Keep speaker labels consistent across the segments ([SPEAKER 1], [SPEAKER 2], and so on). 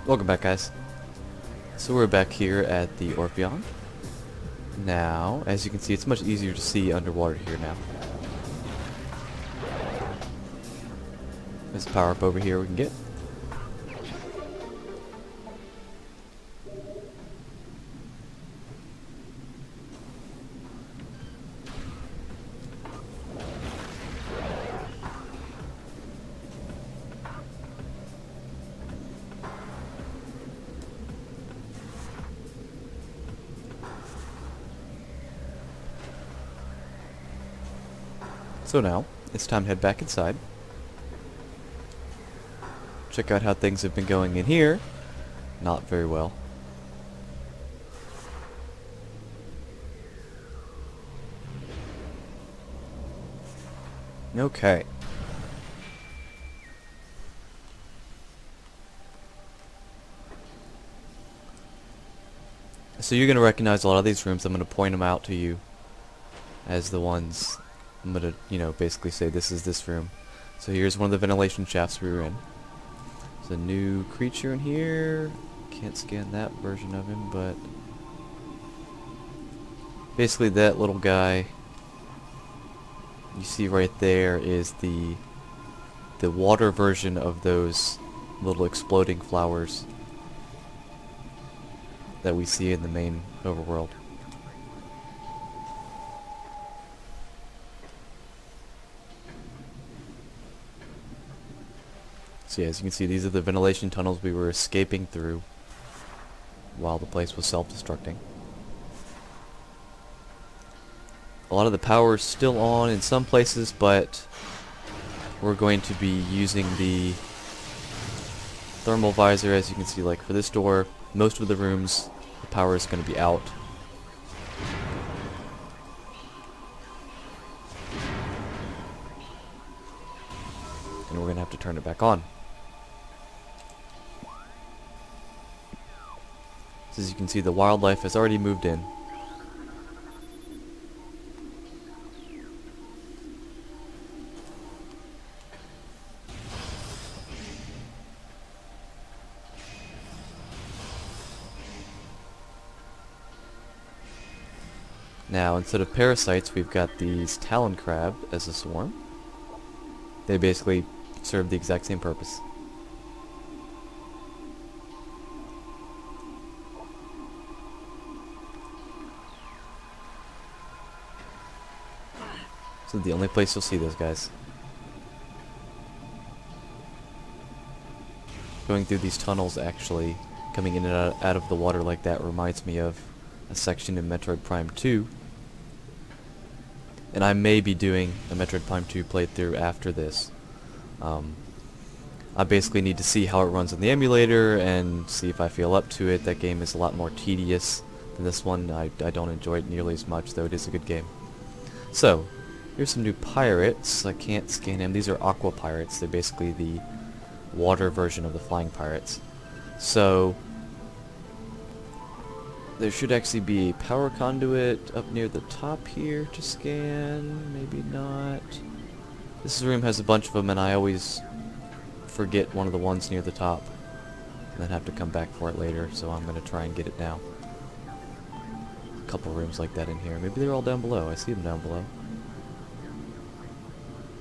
[SPEAKER 1] Welcome back, guys. So we're back here at the Orpheon. Now, as you can see, it's much easier to see underwater here now. There's a power up over here we can get. So now, it's time to head back inside. Check out how things have been going in here. Not very well. Okay. So you're going to recognize a lot of these rooms. I'm going to point them out to you as the ones I'm going to, basically say this is this room. So here's one of the ventilation shafts we were in. There's a new creature in here. Can't scan that version of him, but basically that little guy you see right there is the water version of those little exploding flowers that we see in the main overworld. So yeah, as you can see, these are the ventilation tunnels we were escaping through while the place was self-destructing. A lot of the power is still on in some places, but we're going to be using the thermal visor. As you can see, like for this door, most of the rooms, the power is going to be out. And we're going to have to turn it back on. So as you can see, the wildlife has already moved in. Now, instead of parasites, we've got these talon crab as a swarm. They basically serve the exact same purpose. So the only place you'll see those guys. Going through these tunnels, actually, coming in and out of the water like that reminds me of a section in Metroid Prime 2. And I may be doing a Metroid Prime 2 playthrough after this. I basically need to see how it runs on the emulator and see if I feel up to it. That game is a lot more tedious than this one. I don't enjoy it nearly as much, though it is a good game. So, here's some new pirates. I can't scan them. These are aqua pirates. They're basically the water version of the flying pirates. So, there should actually be a power conduit up near the top here to scan. Maybe not. This room has a bunch of them, and I always forget one of the ones near the top and then have to come back for it later, so I'm going to try and get it now. A couple rooms like that in here. Maybe they're all down below. I see them down below.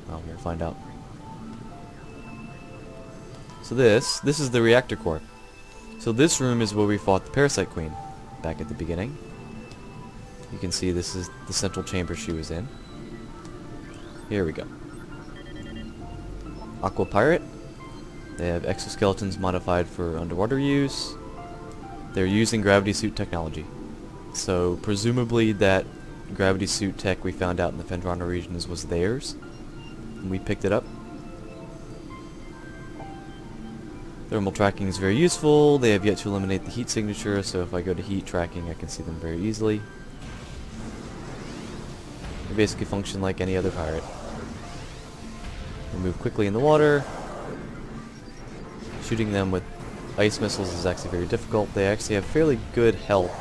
[SPEAKER 1] Well, we'll find out. So this is the reactor core. So this room is where we fought the Parasite Queen back at the beginning. You can see this is the central chamber she was in. Here we go. Aqua Pirate. They have exoskeletons modified for underwater use. They're using gravity suit technology. So presumably that gravity suit tech we found out in the Fendrana regions was theirs. And we picked it up. Thermal tracking is very useful. They have yet to eliminate the heat signature, so if I go to heat tracking I can see them very easily. They basically function like any other pirate. They move quickly in the water. Shooting them with ice missiles is actually very difficult. They actually have fairly good health.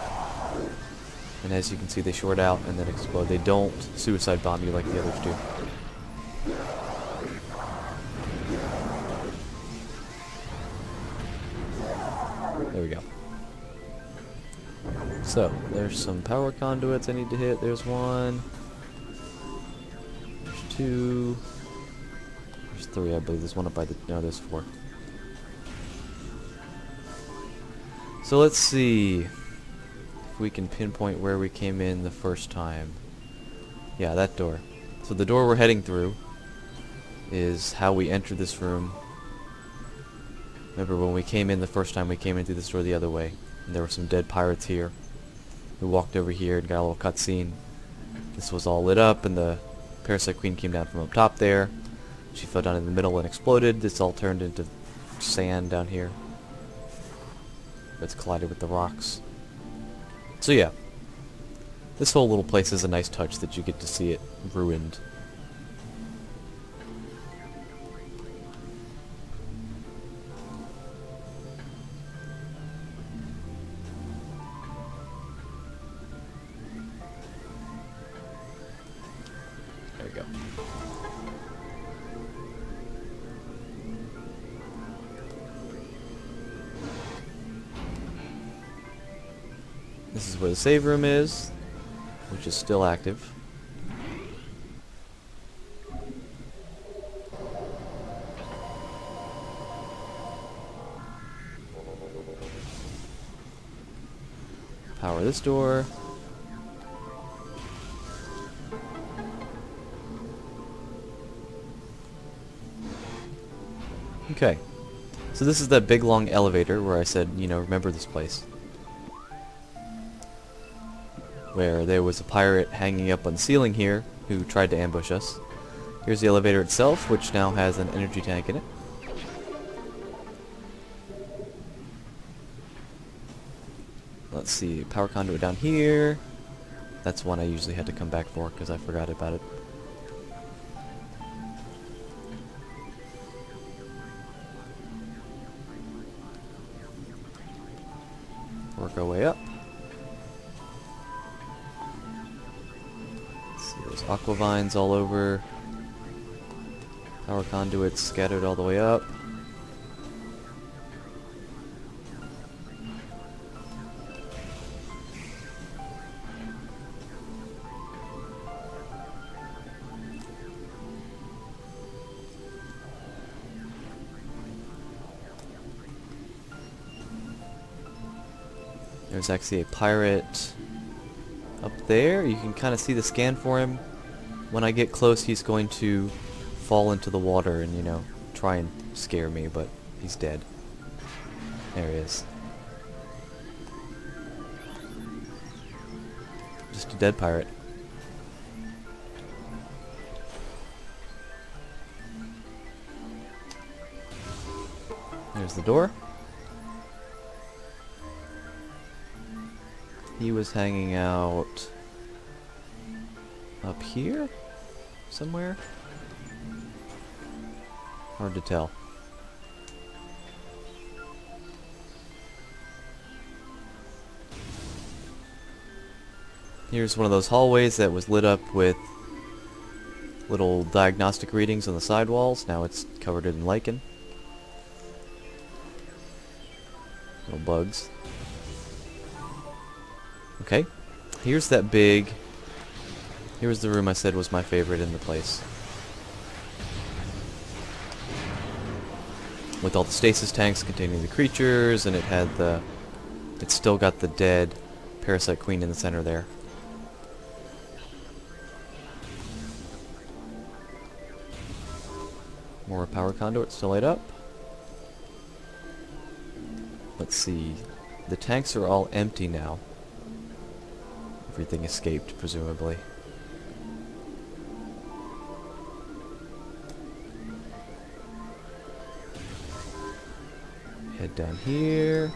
[SPEAKER 1] And as you can see, they short out and then explode. They don't suicide bomb you like the others do. There we go. So, there's some power conduits I need to hit. There's one. There's two. There's three, I believe. There's one up by the... No, there's four. So let's see if we can pinpoint where we came in the first time. Yeah, that door. So the door we're heading through is how we entered this room. Remember when we came in the first time, we came in through this door the other way. And there were some dead pirates here. We walked over here and got a little cutscene. This was all lit up and the Parasite Queen came down from up top there. She fell down in the middle and exploded. This all turned into sand down here. It's collided with the rocks. So yeah. This whole little place is a nice touch that you get to see it ruined. There we go. This is where the save room is, which is still active. Power this door. Okay. So this is that big long elevator where I said, you know, remember this place. Where there was a pirate hanging up on the ceiling here who tried to ambush us. Here's the elevator itself, which now has an energy tank in it. Let's see, power conduit down here. That's one I usually had to come back for because I forgot about it. Work our way up. There's aqua vines all over. Power conduits scattered all the way up. There's actually a pirate up there. You can kind of see the scan for him. When I get close, he's going to fall into the water and, you know, try and scare me, but he's dead. There he is. Just a dead pirate. There's the door. He was hanging out up here somewhere. Hard to tell. Here's one of those hallways that was lit up with little diagnostic readings on the side walls. Now it's covered in lichen. Little bugs. Okay, here's that big... Here's the room I said was my favorite in the place. With all the stasis tanks containing the creatures, and it had the... It's still got the dead Parasite Queen in the center there. More power conduits to light up. Let's see. The tanks are all empty now. Everything escaped, presumably. Head down here.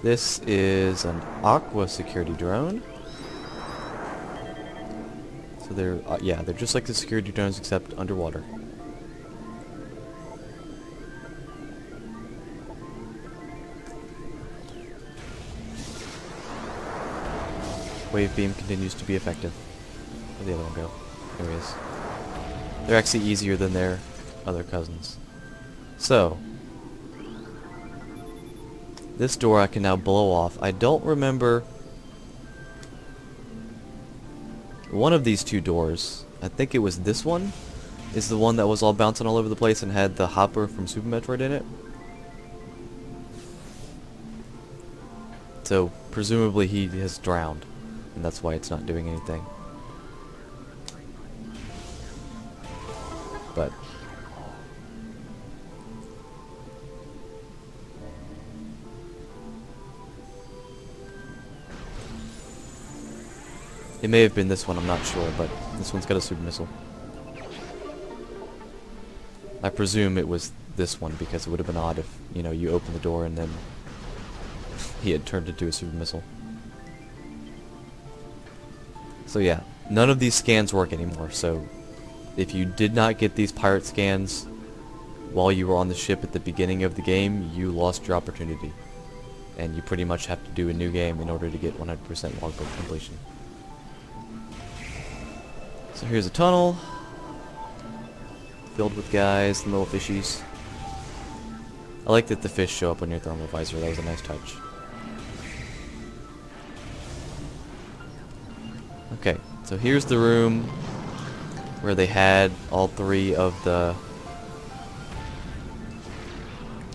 [SPEAKER 1] This is an aqua security drone. So they're, yeah, they're just like the security drones except underwater. Wave beam continues to be effective. Where'd the other one go? There he is. They're actually easier than their other cousins. So, This door I can now blow off. I don't remember one of these two doors. I think it was this one, is the one that was all bouncing all over the place and had the hopper from Super Metroid in it. So presumably he has drowned, and that's why it's not doing anything. But it may have been this one, I'm not sure, but this one's got a super missile. I presume it was this one because it would have been odd if, you know, you open the door and then he had turned into a super missile. So yeah, none of these scans work anymore, so if you did not get these pirate scans while you were on the ship at the beginning of the game, you lost your opportunity. And you pretty much have to do a new game in order to get 100% logbook completion. So here's a tunnel filled with guys and little fishies. I like that the fish show up on your thermal visor. That was a nice touch. Okay, so here's the room where they had all three of the...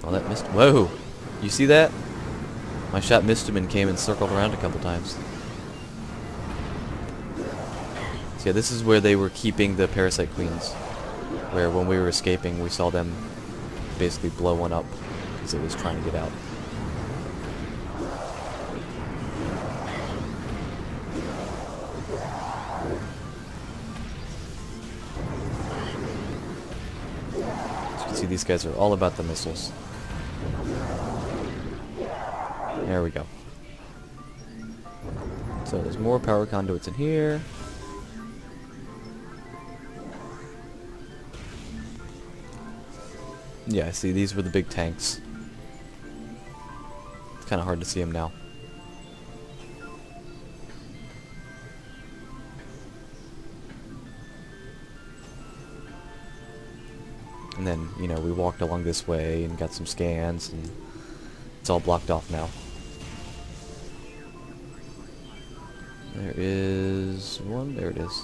[SPEAKER 1] Oh, that missed... Whoa! You see that? My shot missed him and came and circled around a couple times. So yeah, this is where they were keeping the parasite queens. Where when we were escaping, we saw them basically blow one up because it was trying to get out. As you can see, these guys are all about the missiles. There we go. So there's more power conduits in here. Yeah, see, these were the big tanks. It's kind of hard to see them now. And then, you know, we walked along this way and got some scans, and it's all blocked off now. There is one. There it is.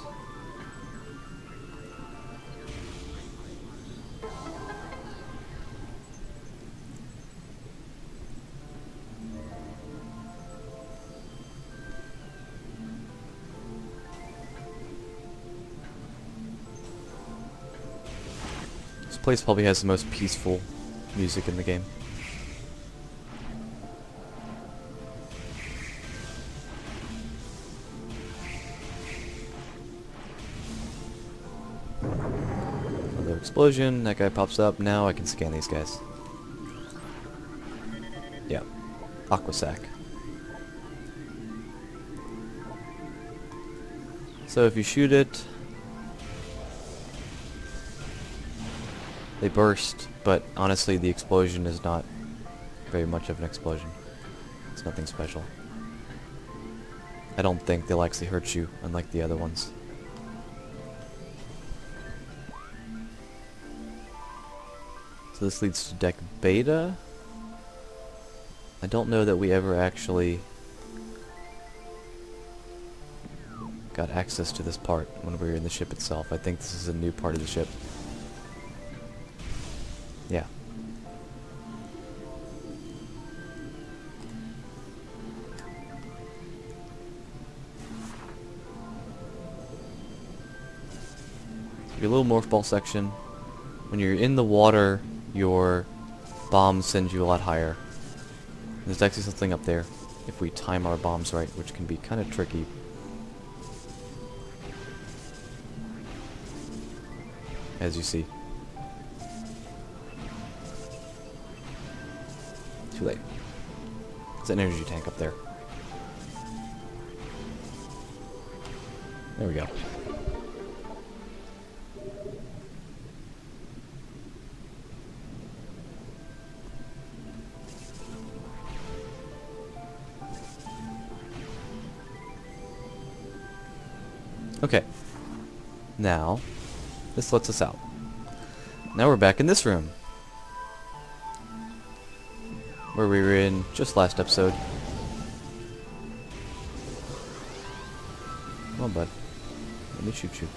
[SPEAKER 1] This place probably has the most peaceful music in the game. Another explosion, that guy pops up, now I can scan these guys. Yeah, Aquasac. So if you shoot it, they burst, but honestly the explosion is not very much of an explosion. It's nothing special. I don't think they'll actually hurt you, unlike the other ones. So this leads to deck beta. I don't know that we ever actually got access to this part when we were in the ship itself. I think this is a new part of the ship. Yeah. Your little morph ball section. When you're in the water, your bombs send you a lot higher. There's actually something up there, if we time our bombs right, which can be kind of tricky. As you see. Too late. There's an energy tank up there. There we go. Okay. Now, this lets us out. Now we're back in this room. where we were in just last episode. Come on, bud. Let me shoot you.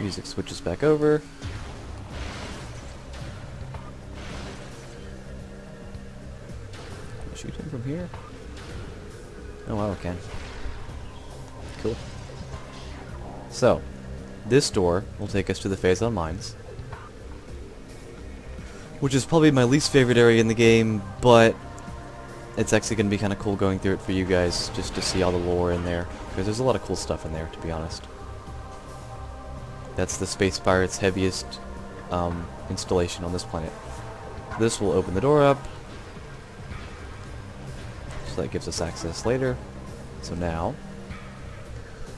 [SPEAKER 1] Music switches back over. Can I shoot him from here? Oh wow, I can. Cool. So, this door will take us to the Phazon Mines, which is probably my least favorite area in the game, but it's actually going to be kind of cool going through it for you guys, just to see all the lore in there, because there's a lot of cool stuff in there, to be honest. That's the Space Pirates' heaviest installation on this planet. This will open the door up, so that gives us access later. So now,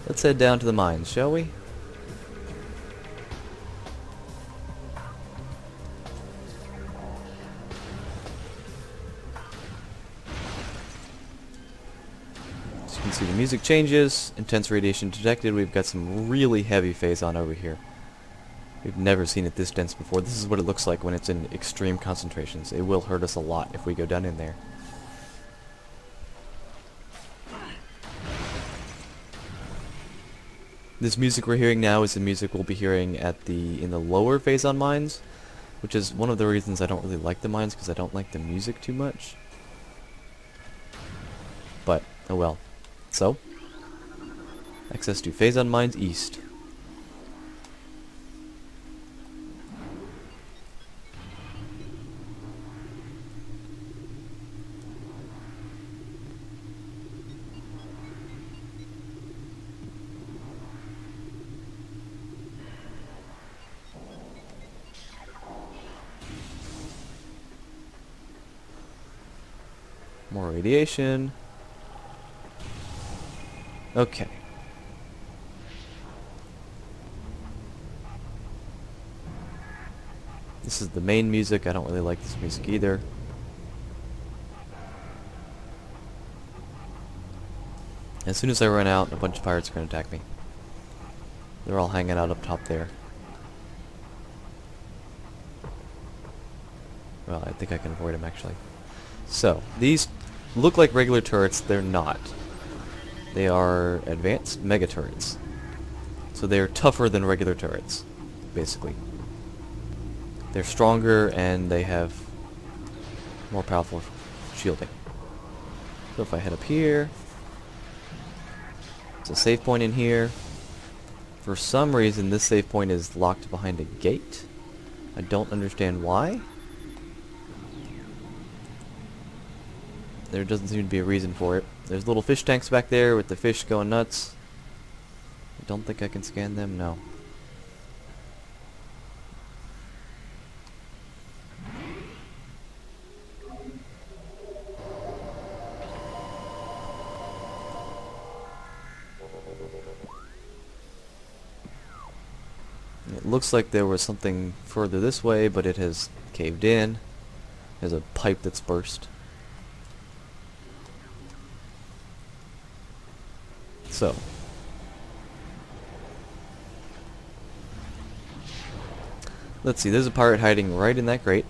[SPEAKER 1] let's head down to the mines, shall we? As you can see, the music changes, intense radiation detected. We've got some really heavy Phazon over here. We've never seen it this dense before. This is what it looks like when it's in extreme concentrations. It will hurt us a lot if we go down in there. This music we're hearing now is the music we'll be hearing in the lower Phazon mines, which is one of the reasons I don't really like the mines, because I don't like the music too much. But, oh well. So, access to Phazon Mines East. More radiation. Okay. This is the main music. I don't really like this music either. As soon as I run out, a bunch of pirates are going to attack me. They're all hanging out up top there. Well, I think I can avoid them actually. So, these look like regular turrets. They're not. They are advanced mega turrets. So they're tougher than regular turrets, basically. They're stronger and they have more powerful shielding. So if I head up here, it's a save point in here. For some reason this save point is locked behind a gate. I don't understand why. There doesn't seem to be a reason for it. There's little fish tanks back there with the fish going nuts. I don't think I can scan them, no. It looks like there was something further this way, but it has caved in. There's a pipe that's burst. So, let's see, there's a pirate hiding right in that grate.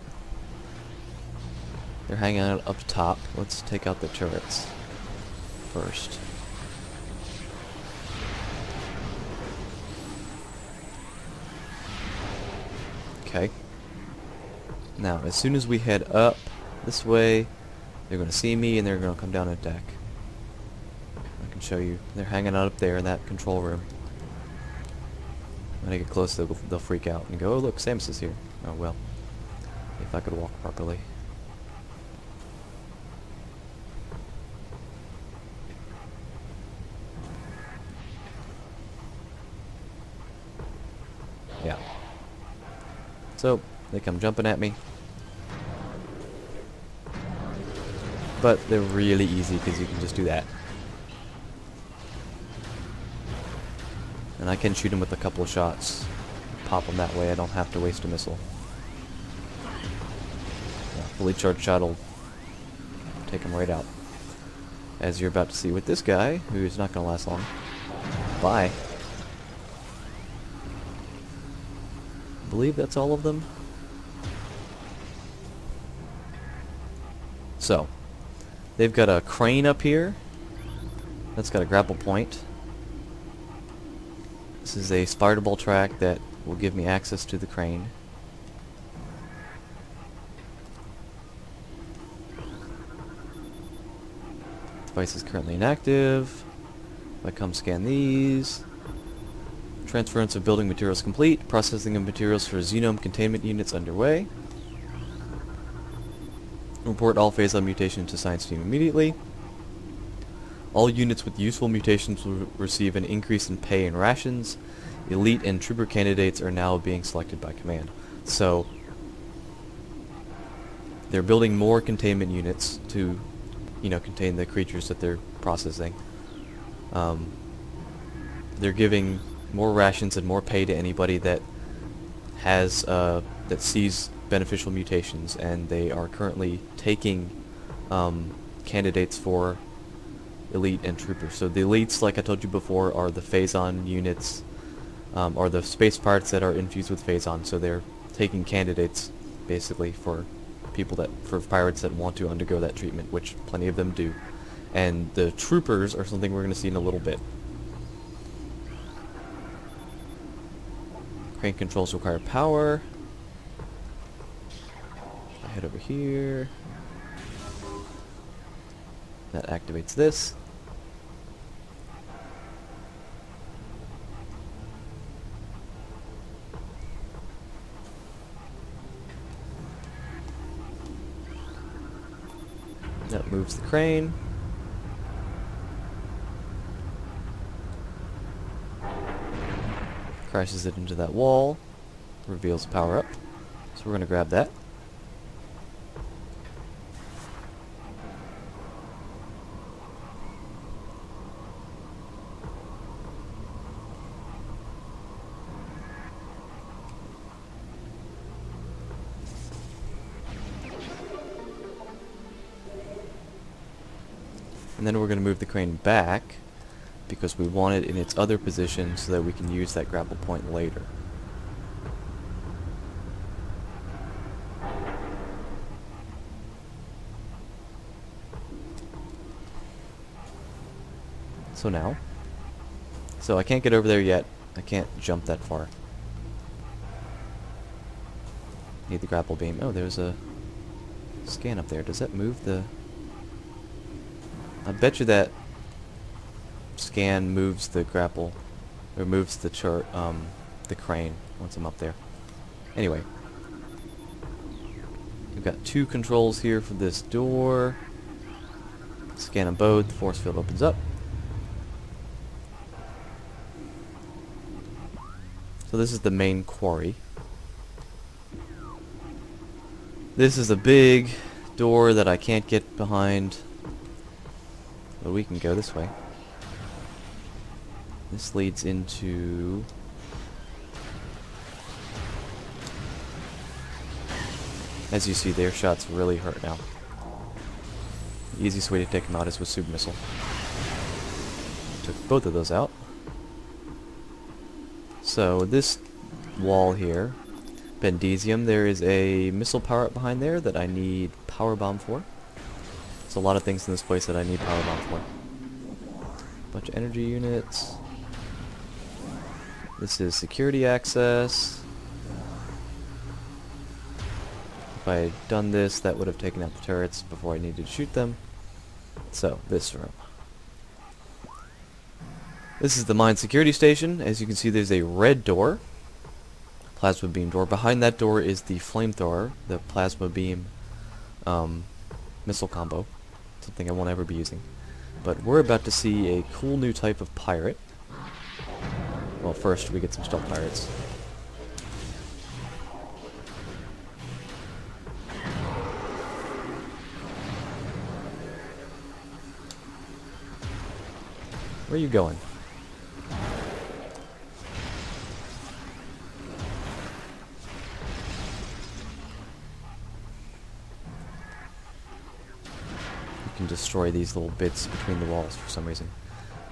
[SPEAKER 1] They're hanging out up top. Let's take out the turrets first. Okay. Now, as soon as we head up this way, they're going to see me and they're going to come down and attack. Show you. They're hanging out up there in that control room. When I get close, they'll freak out and go, "Oh look, Samus is here." Oh well. If I could walk properly. Yeah. So, they come jumping at me. But they're really easy because you can just do that. And I can shoot him with a couple of shots. Pop him that way, I don't have to waste a missile. fully charged shot will take him right out. As you're about to see with this guy, who's not going to last long. Bye. I believe that's all of them. So, they've got a crane up here. That's got a grapple point. This is a spider ball track that will give me access to the crane. Device is currently inactive. If I come scan these. Transference of building materials complete. Processing of materials for xenome containment units underway. Report all phase-on mutations to science team immediately. All units with useful mutations will receive an increase in pay and rations. Elite and trooper candidates are now being selected by command. So, they're building more containment units to, contain the creatures that they're processing. They're giving more rations and more pay to anybody that has, that sees beneficial mutations, and they are currently taking candidates for elite and troopers. So the elites, like I told you before, are the phase-on units, or the space parts that are infused with phase-on. So they're taking candidates, basically, for pirates that want to undergo that treatment, which plenty of them do. And the troopers are something we're going to see in a little bit. Crane controls require power. I head over here. That activates this. That moves the crane. Crashes it into that wall. Reveals power up. So we're going to grab that. And then we're going to move the crane back because we want it in its other position so that we can use that grapple point later. So now, I can't get over there yet. I can't jump that far. Need the grapple beam. Oh, there's a scan up there. Does that move the... I bet you that scan moves the grapple, or moves the the crane once I'm up there. Anyway, we've got two controls here for this door. Scan them both. The force field opens up. So this is the main quarry. This is a big door that I can't get behind. But we can go this way. This leads into... As you see, their shots really hurt now. The easiest way to take them out is with super missile. Took both of those out. So this wall here, Bendesium, there is a missile power up behind there that I need power bomb for. There's a lot of things in this place that I need power bomb for. Bunch of energy units. This is security access. If I had done this, that would have taken out the turrets before I needed to shoot them. So, this room. This is the mine security station. As you can see, there's a red door. Plasma beam door. Behind that door is the flamethrower, the plasma beam missile combo. Something I won't ever be using. But we're about to see a cool new type of pirate. Well, first we get some stealth pirates. Where are you going? can destroy these little bits between the walls for some reason.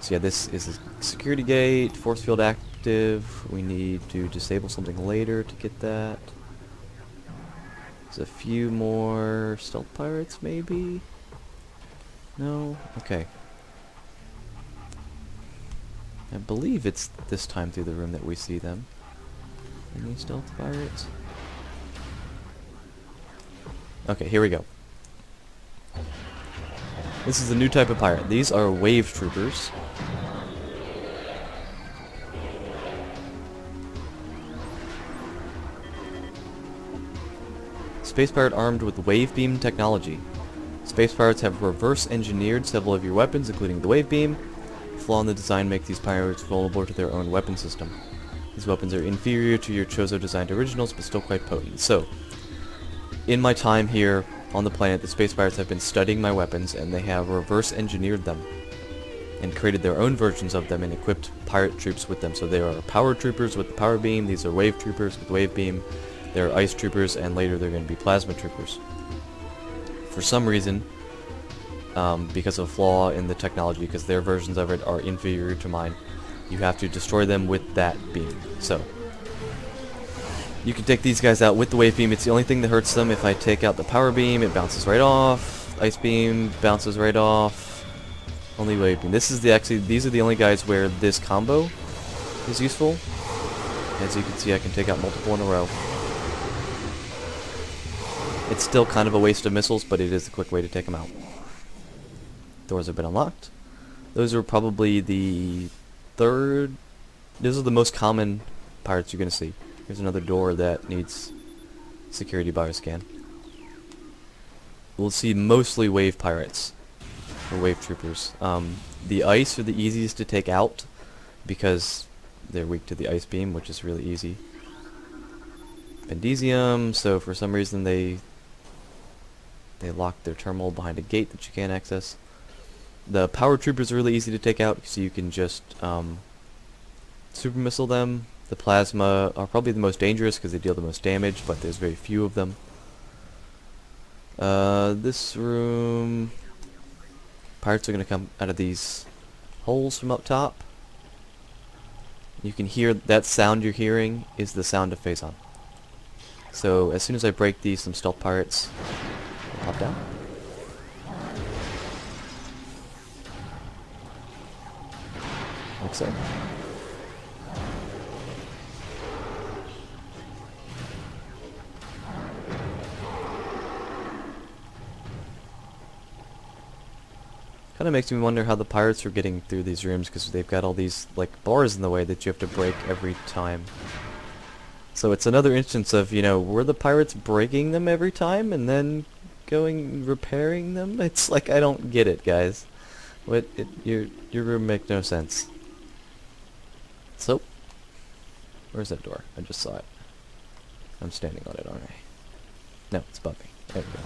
[SPEAKER 1] So yeah, this is a security gate, force field active. We need to disable something later to get that. There's a few more stealth pirates, maybe? No? Okay. I believe it's this time through the room that we see them. Any stealth pirates? Okay, here we go. This is a new type of pirate. These are wave troopers. Space pirate armed with wave beam technology. Space pirates have reverse engineered several of your weapons, including the wave beam. The flaw in the design makes these pirates vulnerable to their own weapon system. These weapons are inferior to your Chozo designed originals, but still quite potent. So, in my time here on the planet, the space pirates have been studying my weapons, and they have reverse engineered them and created their own versions of them and equipped pirate troops with them. So there are power troopers with the power beam, these are wave troopers with wave beam, there are ice troopers, and later they're going to be plasma troopers. For some reason, because of a flaw in the technology, because their versions of it are inferior to mine, you have to destroy them with that beam. So, you can take these guys out with the wave beam. It's the only thing that hurts them. If I take out the power beam, it bounces right off. Ice beam bounces right off. Only wave beam. These are the only guys where this combo is useful. As you can see, I can take out multiple in a row. It's still kind of a waste of missiles, but it is a quick way to take them out. Doors have been unlocked. Those are probably those are the most common pirates you're going to see. Here's another door that needs security bioscan. We'll see mostly wave pirates, or wave troopers. The ice are the easiest to take out because they're weak to the ice beam, which is really easy. Bendesium, so for some reason they lock their terminal behind a gate that you can't access. The power troopers are really easy to take out, so you can just super missile them. The plasma are probably the most dangerous because they deal the most damage, but there's very few of them. This room, pirates are going to come out of these holes from up top. You can hear that sound you're hearing is the sound of Phazon. So as soon as I break these, some stealth pirates will pop down. Like so. Kind of makes me wonder how the pirates are getting through these rooms, because they've got all these like bars in the way that you have to break every time. So it's another instance of, you know, were the pirates breaking them every time and then going repairing them? It's like, I don't get it, guys. Your room makes no sense. So, where's that door? I just saw it. I'm standing on it, aren't I? No, it's above me. There we go.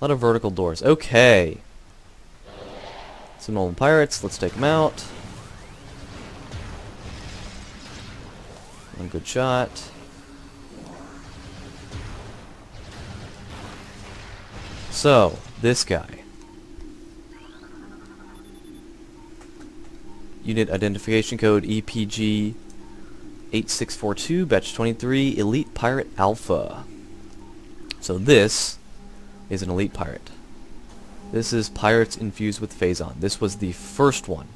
[SPEAKER 1] A lot of vertical doors. Okay. Some Nolan pirates. Let's take them out. One good shot. So, this guy. Unit identification code EPG 8642, batch 23, Elite Pirate Alpha. So this is an elite pirate. This is pirates infused with Phazon. This was the first one.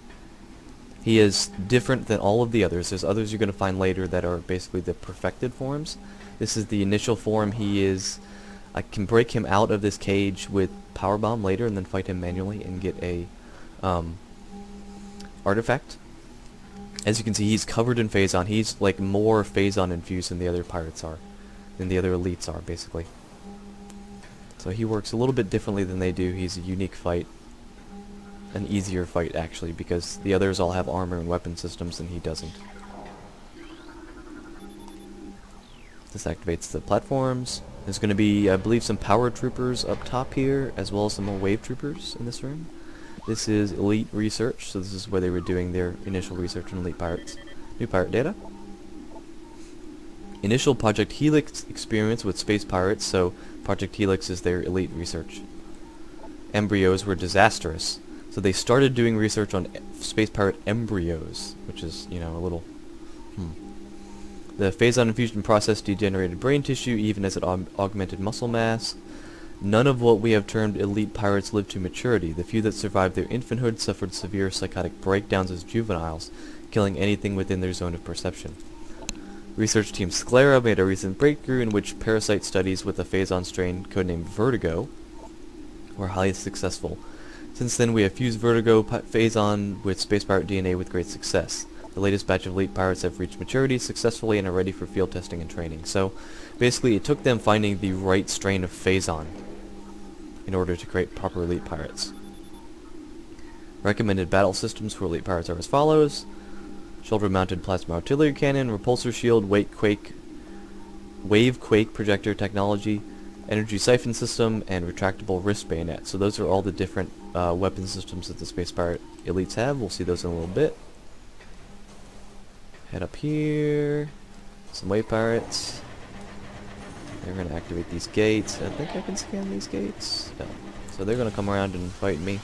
[SPEAKER 1] He is different than all of the others. There's others you're going to find later that are basically the perfected forms. This is the initial form. I can break him out of this cage with Power Bomb later and then fight him manually and get a artifact. As you can see, he's covered in Phazon. He's like more Phazon infused than the other pirates are, than the other elites are, basically. So he works a little bit differently than they do. He's a unique fight. An easier fight, actually, because the others all have armor and weapon systems and he doesn't. This activates the platforms. There's going to be, I believe, some power troopers up top here, as well as some more wave troopers in this room. This is elite research, so this is where they were doing their initial research on elite pirates. New pirate data. Initial Project Helix experiments with space pirates, so Project Helix is their elite research. embryos were disastrous. So they started doing research on space pirate embryos, which is, you know, a little... The phazon infusion process degenerated brain tissue even as it augmented muscle mass. None of what we have termed elite pirates lived to maturity. The few that survived their infanthood suffered severe psychotic breakdowns as juveniles, killing anything within their zone of perception. Research team Sclera made a recent breakthrough in which parasite studies with a phazon strain codenamed Vertigo were highly successful. Since then, we have fused Vertigo phazon with space pirate DNA with great success. The latest batch of elite pirates have reached maturity successfully and are ready for field testing and training. So, basically, it took them finding the right strain of phazon in order to create proper elite pirates. Recommended battle systems for elite pirates are as follows: shoulder-mounted plasma artillery cannon, repulsor shield, wave quake projector technology, energy siphon system, and retractable wrist bayonet. So those are all the different weapon systems that the space pirate elites have. We'll see those in a little bit. Head up here. Some wave pirates. They're going to activate these gates. I think I can scan these gates. No. So they're going to come around and fight me.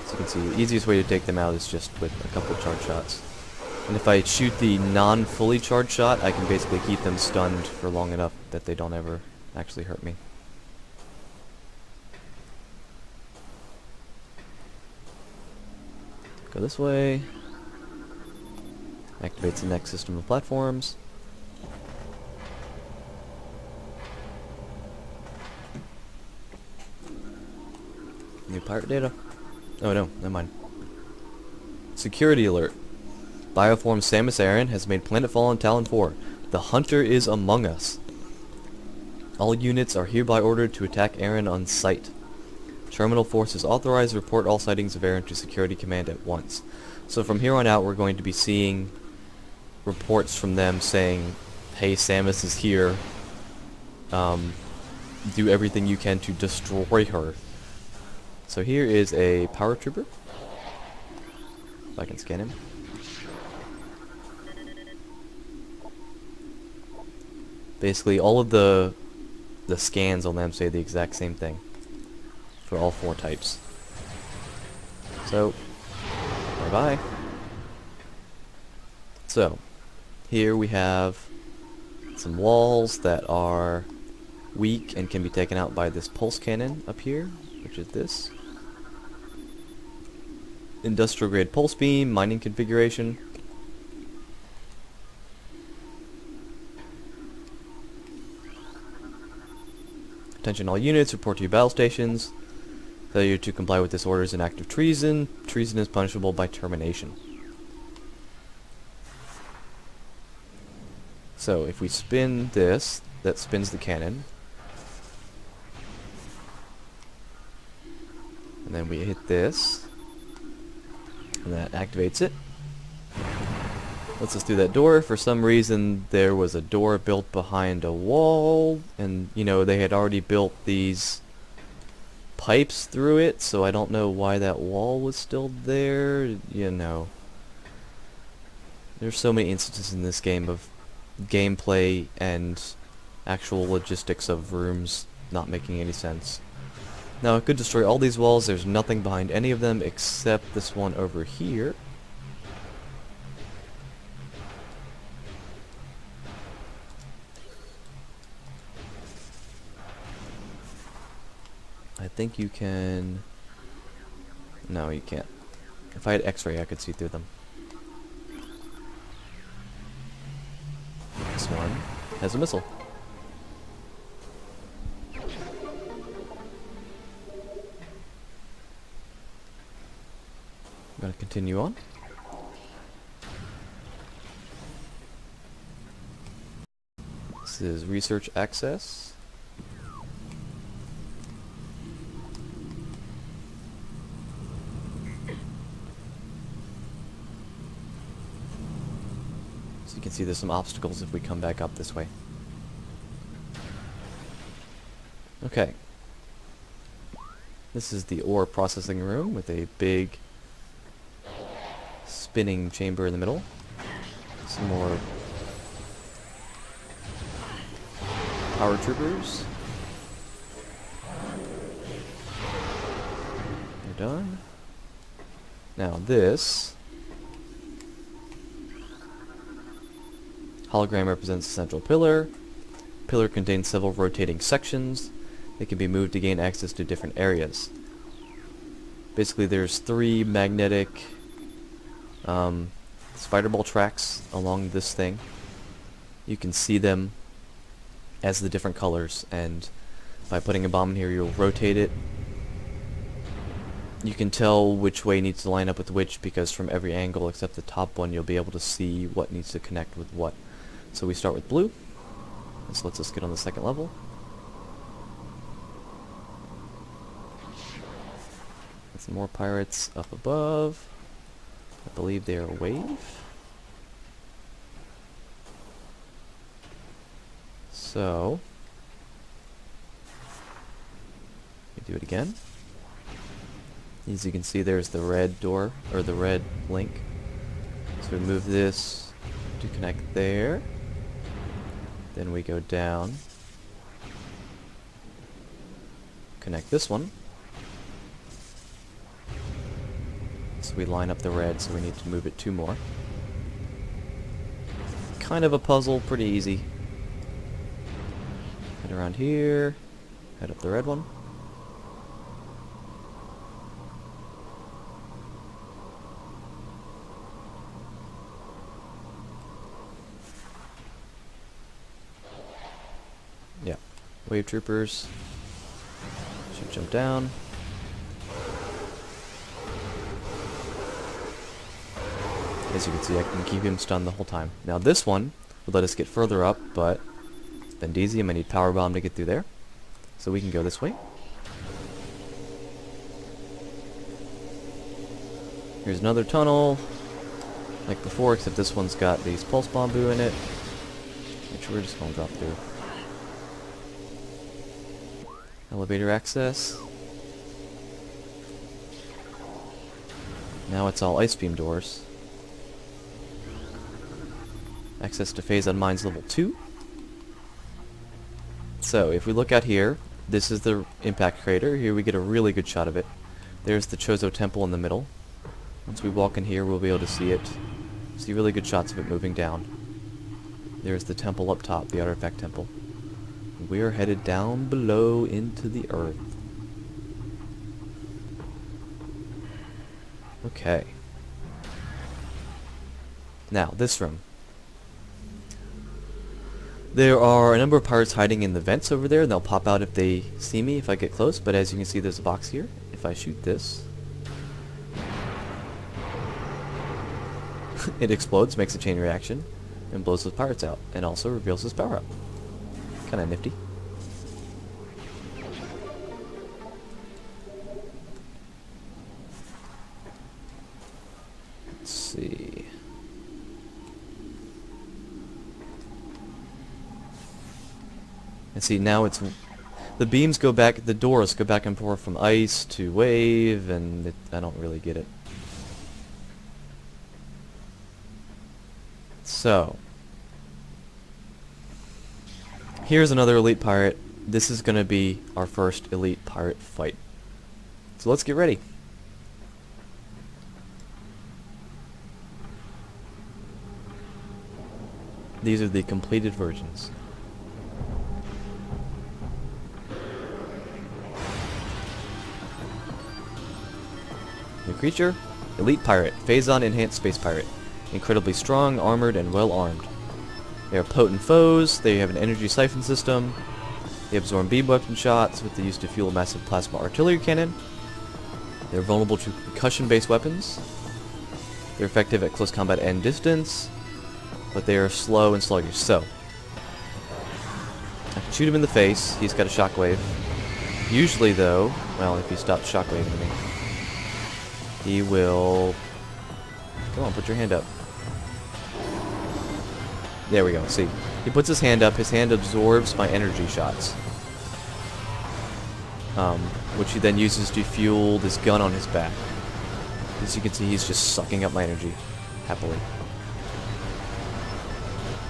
[SPEAKER 1] So you can see the easiest way to take them out is just with a couple of charge shots. And if I shoot the non-fully charged shot, I can basically keep them stunned for long enough that they don't ever actually hurt me. Go this way. Activates the next system of platforms. New pirate data. Oh no, never mind. Security alert. Bioform Samus Aran has made planetfall on Talon 4. The hunter is among us. All units are hereby ordered to attack Aran on sight. Terminal forces authorized to report all sightings of Aran to Security Command at once. So from here on out we're going to be seeing reports from them saying, hey, Samus is here. Do everything you can to destroy her. So here is a power trooper. If I can scan him. Basically, all of the scans on them say the exact same thing for all four types. So, bye-bye. So, here we have some walls that are weak and can be taken out by this pulse cannon up here, which is this. Industrial grade pulse beam, mining configuration. Attention all units, report to your battle stations. Failure to comply with this order is an act of treason. Treason is punishable by termination. So if we spin this, that spins the cannon. And then we hit this. And that activates it. Lets us through that door. For some reason there was a door built behind a wall, and you know they had already built these pipes through it, so I don't know why that wall was still there. You know, there's so many instances in this game of gameplay and actual logistics of rooms not making any sense. Now it could destroy all these walls. There's nothing behind any of them except this one over here. I think you can... No, you can't. If I had X-ray, I could see through them. This one has a missile. I'm going to continue on. This is research access. So you can see there's some obstacles if we come back up this way. Okay. This is the ore processing room with a big spinning chamber in the middle. Some more power troopers. They're done. Now this hologram represents the central pillar. Pillar contains several rotating sections. They can be moved to gain access to different areas. Basically, there's 3 magnetic spider ball tracks along this thing. You can see them as the different colors, and by putting a bomb in here, you'll rotate it. You can tell which way needs to line up with which, because from every angle except the top one, you'll be able to see what needs to connect with what. So we start with blue. This lets us get on the second level. And some more pirates up above. I believe they are a wave. So we do it again. As you can see, there's the red door, or the red link. So we move this to connect there. Then we go down, connect this one. So we line up the red, so we need to move it 2 more. Kind of a puzzle, pretty easy. Head around here, head up the red one. Yeah, wave troopers should jump down. As you can see, I can keep him stunned the whole time. Now this one would let us get further up, but it's Bendezium. I need Power Bomb to get through there. So we can go this way. Here's another tunnel, like before, except this one's got these Pulse Bamboo in it, which we're just going to drop through. Elevator access. Now it's all Ice Beam doors. Access to Phazon Mines level 2. So if we look out here, this is the impact crater. Here we get a really good shot of it. There's the Chozo Temple in the middle. Once we walk in here, we'll be able to see it. See really good shots of it moving down. There's the temple up top, the Artifact Temple. We're headed down below into the earth. Okay. Now, this room. There are a number of pirates hiding in the vents over there, and they'll pop out if they see me if I get close, but as you can see, there's a box here. If I shoot this, it explodes, makes a chain reaction, and blows those pirates out, and also reveals his power-up. Kinda nifty. Let's see. And see, now it's... the beams go back, the doors go back and forth from ice to wave, and I don't really get it. So... here's another elite pirate. This is going to be our first elite pirate fight. So let's get ready. These are the completed versions. New creature, elite pirate, Phazon enhanced space pirate. Incredibly strong, armored, and well armed. They are potent foes, they have an energy siphon system, they absorb beam weapon shots with the use to fuel a massive plasma artillery cannon. They're vulnerable to concussion-based weapons. They're effective at close combat and distance, but they are slow and sluggish, so I can shoot him in the face, he's got a shockwave. Usually though, well, if he stops shockwaving me, he will... come on, put your hand up. There we go, see. He puts his hand up, his hand absorbs my energy shots. Which he then uses to fuel this gun on his back. As you can see, he's just sucking up my energy. happily.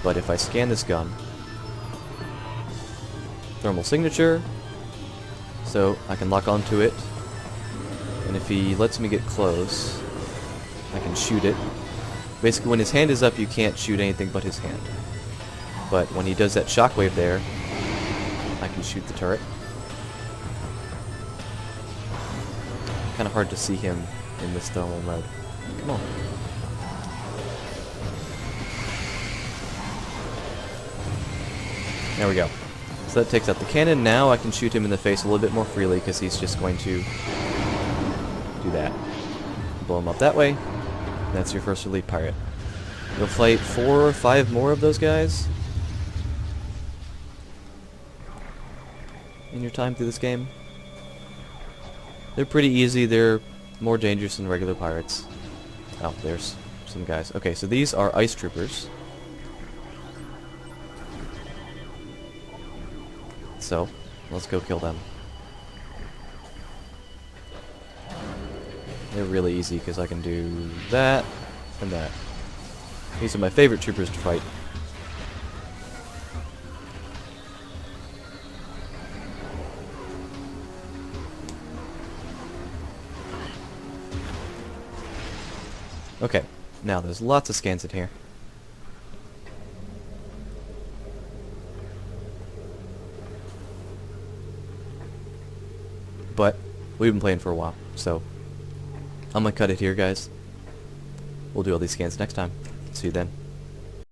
[SPEAKER 1] But if I scan this gun, thermal signature, so I can lock onto it, and if he lets me get close, I can shoot it. Basically, when his hand is up, you can't shoot anything but his hand. But when he does that shockwave there, I can shoot the turret. Kind of hard to see him in this thermal mode. Come on. There we go. So that takes out the cannon. Now I can shoot him in the face a little bit more freely because he's just going to do that. Blow him up that way. That's your first elite pirate. You'll fight 4 or 5 more of those guys in your time through this game. They're pretty easy. They're more dangerous than regular pirates. Oh, there's some guys. Okay, so these are ice troopers. So, let's go kill them. They're really easy because I can do that and that. These are my favorite troopers to fight. Okay, now there's lots of scans in here. But we've been playing for a while, so I'm gonna cut it here, guys. We'll do all these scans next time. See you then.